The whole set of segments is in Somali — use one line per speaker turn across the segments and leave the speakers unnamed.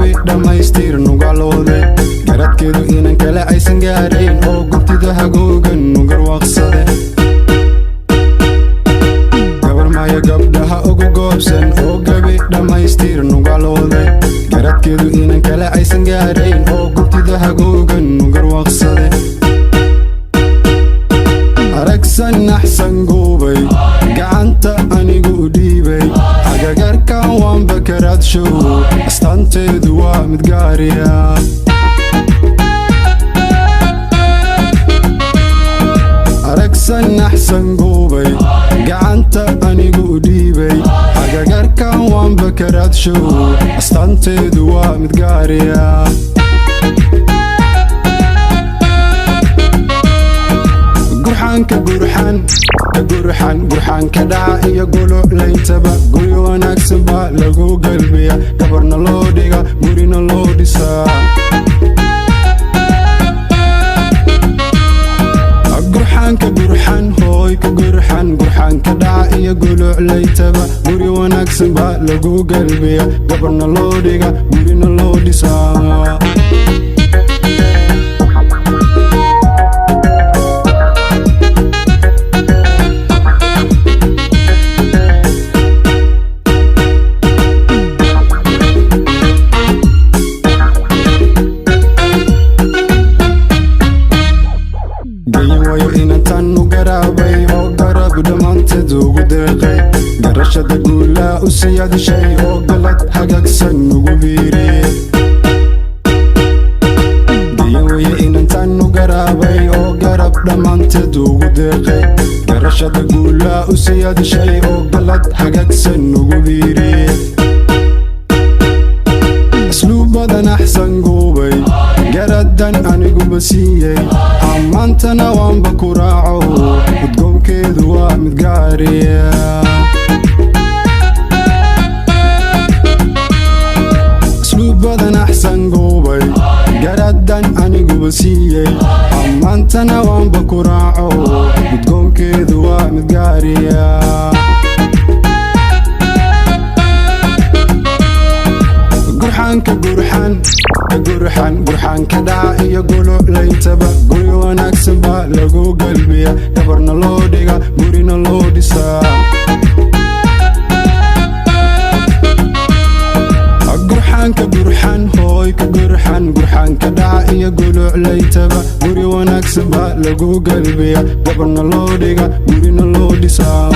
gabi dhammaystiran ugalooday garadkeedu inan kale aysan gaarayn oo gubtida hagoogan u garwaaqsade gabar maya gabdhaha ugu goobsan oo gabi dhammaystiran ugalooday garadkeedu inan kale aysan gaarayn oo gubtida hagoogan u garwaaqsade aragsan naxsan guubay gacanta anigu u dhiibay agagarkan waanba karaadshow astaanteedu waa mid gaariya aragsan naxsan guubay gacanta anigu u dhiibay agagarkan waanba karaadshow astaanteedu waa mid gaariya gurxan ka dhaca iyo guluclayntaba guri wanaagsan baa lagu galbiya gabarna loo dhiga gurina loo dhisaa gurxan ka dhaca iyo guluclayntaba guri wanaagsan baa lagu galbiya gabarna loo dhiga gurina loo dhisaa inantan u garaabay oo garab dhammaanteed ugu deeqay garashada guulaa u siyaadishay oo galad hagaagsan ugu biiriyey gayanweye inantan u garaabay oo garab dhammaanteed ugu deeqay garashada guulaa u siyaadishay oo galad hagaagsan ugu biiriyey asluubadan axsan guubay garadan aniguba siiyey ammaantana waanba ku raaco udgoonkeedu waa mid gaariya asluubadan axsan guubay garadan aniguba siiyey ammaantana waanba ku raaco udgoonkeedu waa mid gaariya gurxan ka dhaca iyo guluclayntaba guri wanaagsan baa lagu galbiya gabarna loo dhiga gurina loo dhisaa gurxan ka dhaca iyo guluclayntaba guri wanaagsan baa lagu galbiya gabarna loo dhiga gurina loo dhisaa.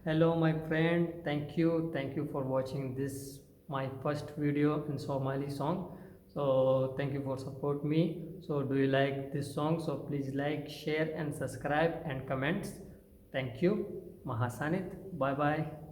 Hello my friend, thank you for watching this my first video in Somali song. So thank you for support me. So do you like this song? So please like, share and subscribe and comments. Thank you. Mahasanit. Bye bye.